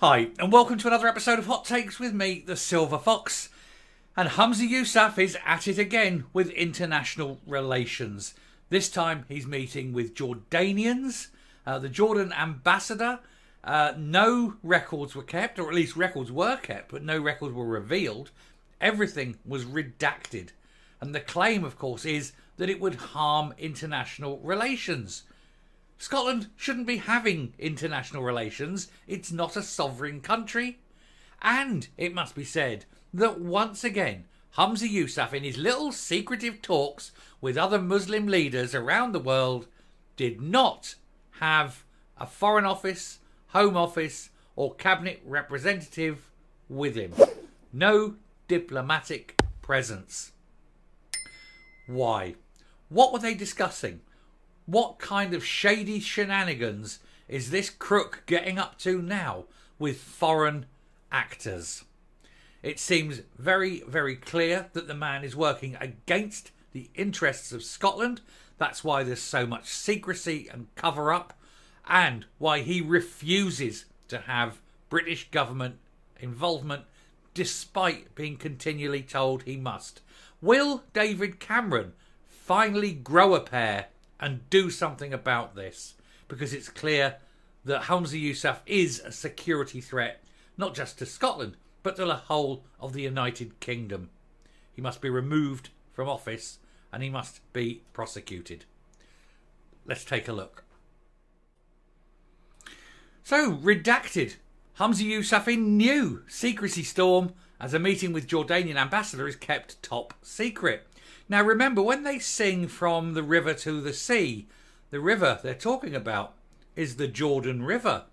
Hi, and welcome to another episode of Hot Takes with me, the Silver Fox. And Humza Yousaf is at it again with international relations. This time he's meeting with Jordanians, the Jordan ambassador. No records were kept, or at least records were kept, but no records were revealed. Everything was redacted. And the claim, of course, is that it would harm international relations. Scotland shouldn't be having international relations. It's not a sovereign country. And it must be said that once again, Humza Yousaf, in his little secretive talks with other Muslim leaders around the world, did not have a Foreign Office, Home Office or Cabinet representative with him. No diplomatic presence. Why? What were they discussing? What kind of shady shenanigans is this crook getting up to now with foreign actors? It seems very, very clear that the man is working against the interests of Scotland. That's why there's so much secrecy and cover-up, and why he refuses to have British government involvement despite being continually told he must. Will David Cameron finally grow a pair and do something about this? Because it's clear that Humza Yousaf is a security threat, not just to Scotland, but to the whole of the United Kingdom. He must be removed from office and he must be prosecuted. Let's take a look. So, redacted. Humza Yousaf in new secrecy storm as a meeting with Jordanian ambassador is kept top secret. Now remember, when they sing from the river to the sea, the river they're talking about is the Jordan River.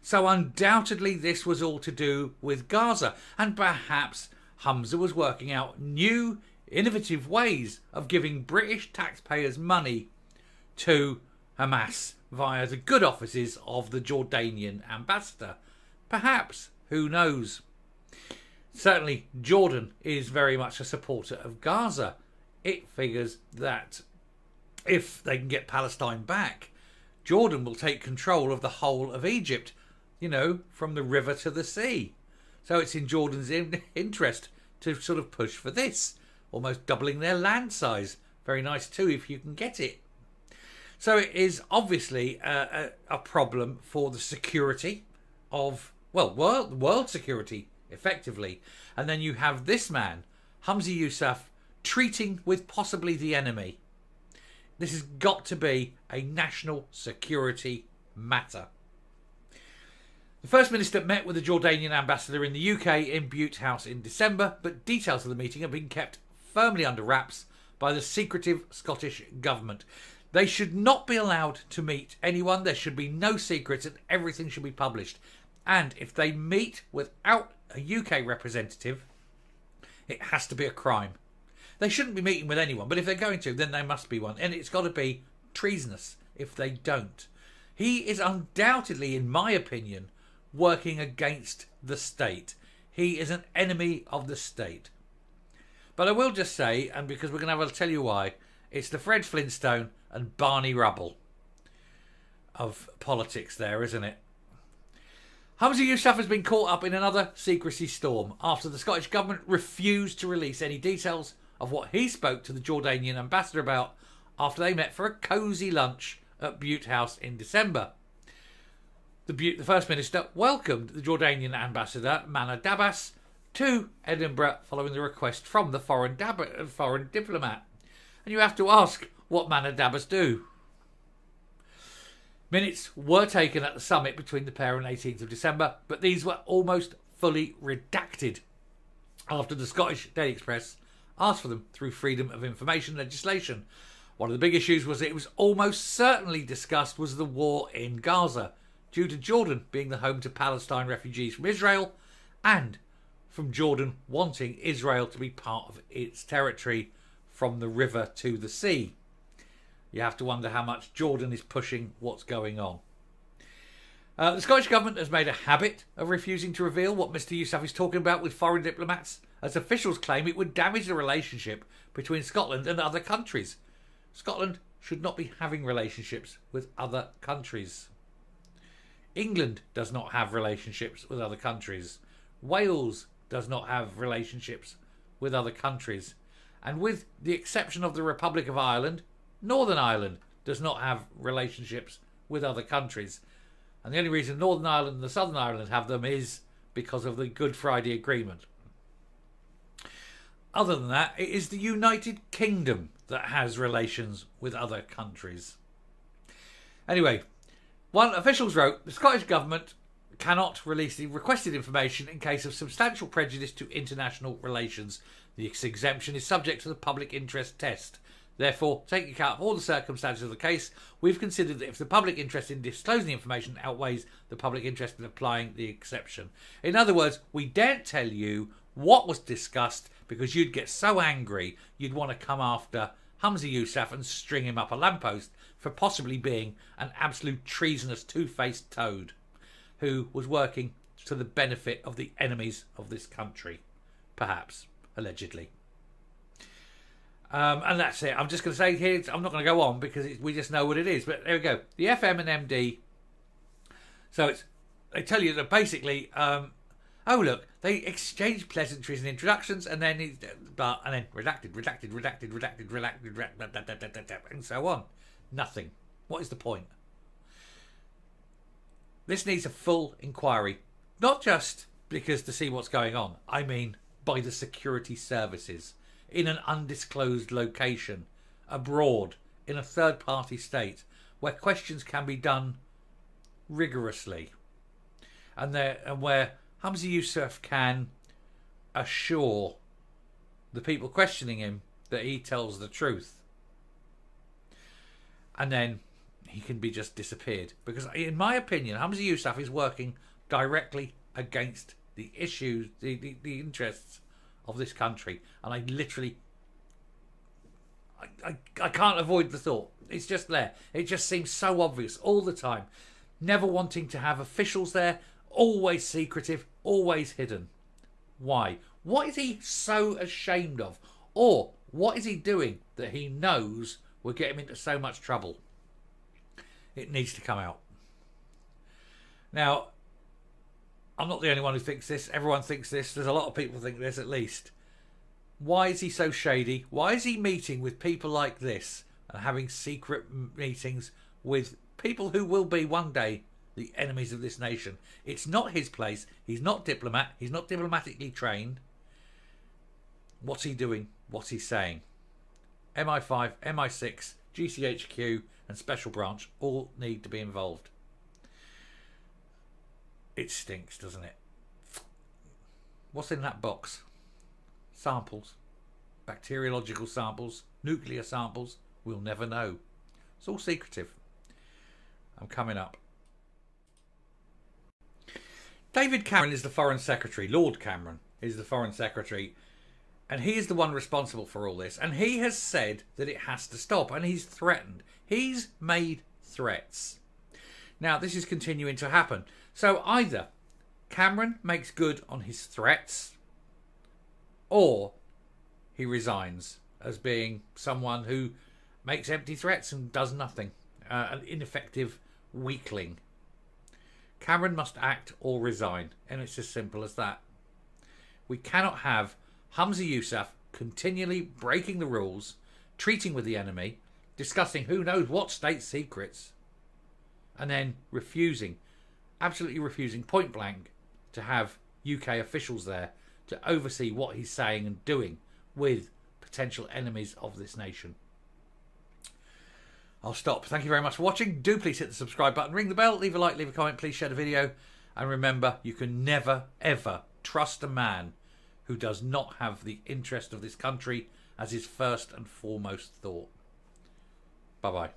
So undoubtedly this was all to do with Gaza, and perhaps Humza was working out new, innovative ways of giving British taxpayers money to Hamas via the good offices of the Jordanian ambassador. Perhaps, who knows? Certainly Jordan is very much a supporter of Gaza. It figures that if they can get Palestine back, Jordan will take control of the whole of Egypt, you know, from the river to the sea. So it's in Jordan's interest to sort of push for this, almost doubling their land size. Very nice too if you can get it. So it is obviously a problem for the security of, well, world security, effectively. And then you have this man, Humza Yousaf, treating with possibly the enemy. This has got to be a national security matter. The First Minister met with the Jordanian ambassador in the UK in Butte House in December, but details of the meeting have been kept firmly under wraps by the secretive Scottish government. They should not be allowed to meet anyone. There should be no secrets and everything should be published. And if they meet without a UK representative, it has to be a crime. They shouldn't be meeting with anyone, but if they're going to, then they must be one. And it's got to be treasonous if they don't. He is undoubtedly, in my opinion, working against the state. He is an enemy of the state. But I will just say, and because we're going to have to tell you why, it's the Fred Flintstone and Barney Rubble of politics there, isn't it? Humza Yousaf has been caught up in another secrecy storm after the Scottish Government refused to release any details of what he spoke to the Jordanian ambassador about after they met for a cosy lunch at Butte House in December. The First Minister welcomed the Jordanian ambassador, Manad Abbas, to Edinburgh following the request from the foreign diplomat. And you have to ask, what Manad Abbas do? Minutes were taken at the summit between the pair on 18th of December, but these were almost fully redacted after the Scottish Daily Express asked for them through freedom of information legislation. One of the big issues was it was almost certainly discussed was the war in Gaza, due to Jordan being the home to Palestine refugees from Israel and from Jordan wanting Israel to be part of its territory from the river to the sea. You have to wonder how much Jordan is pushing what's going on. The Scottish Government has made a habit of refusing to reveal what Mr Yousaf is talking about with foreign diplomats, as officials claim it would damage the relationship between Scotland and other countries. Scotland should not be having relationships with other countries. England does not have relationships with other countries. Wales does not have relationships with other countries. And with the exception of the Republic of Ireland, Northern Ireland does not have relationships with other countries. And the only reason Northern Ireland and the Southern Ireland have them is because of the Good Friday Agreement. Other than that, it is the United Kingdom that has relations with other countries. Anyway, one officials wrote, the Scottish Government cannot release the requested information in case of substantial prejudice to international relations. This exemption is subject to the public interest test. Therefore, taking account of all the circumstances of the case, we've considered that if the public interest in disclosing the information outweighs the public interest in applying the exception. In other words, we daren't tell you what was discussed because you'd get so angry you'd want to come after Humza Yousaf and string him up a lamppost for possibly being an absolute treasonous two-faced toad who was working to the benefit of the enemies of this country, perhaps, allegedly. And that's it. I'm just going to say here, I'm not going to go on because we just know what it is. But there we go. The FM and MD. So they tell you that basically, oh look, they exchange pleasantries and introductions, and then redacted, and so on. Nothing. What is the point? This needs a full inquiry, not just because to see what's going on. I mean, by the security services. In an undisclosed location, abroad, in a third-party state, where questions can be done rigorously, and where Humza Yousaf can assure the people questioning him that he tells the truth, and then he can be just disappeared. Because, in my opinion, Humza Yousaf is working directly against the issues, the interests of this country, and I literally I can't avoid the thought. It's just there. It just seems so obvious all the time. Never wanting to have officials there, always secretive, always hidden. Why? What is he so ashamed of? Or what is he doing that he knows will get him into so much trouble? It needs to come out. Now, I'm not the only one who thinks this. Everyone thinks this. There's a lot of people who think this, at least. Why is he so shady? Why is he meeting with people like this and having secret meetings with people who will be one day the enemies of this nation? It's not his place. He's not diplomat. He's not diplomatically trained. What's he doing? What's he saying? MI5, MI6, GCHQ and Special Branch all need to be involved. It stinks, doesn't it? What's in that box? Samples. Bacteriological samples. Nuclear samples. We'll never know. It's all secretive. I'm coming up. David Cameron is the Foreign Secretary. Lord Cameron is the Foreign Secretary. And he is the one responsible for all this. And he has said that it has to stop. And he's threatened. He's made threats. Now, this is continuing to happen. So either Cameron makes good on his threats, or he resigns as being someone who makes empty threats and does nothing. An ineffective weakling. Cameron must act or resign. And it's as simple as that. We cannot have Humza Yousaf continually breaking the rules, treating with the enemy, discussing who knows what state secrets, and then refusing, absolutely refusing point blank, to have UK officials there to oversee what he's saying and doing with potential enemies of this nation. I'll stop. Thank you very much for watching. Do please hit the subscribe button, ring the bell, leave a like, leave a comment, please share the video. And remember, you can never, ever trust a man who does not have the interest of this country as his first and foremost thought. Bye-bye.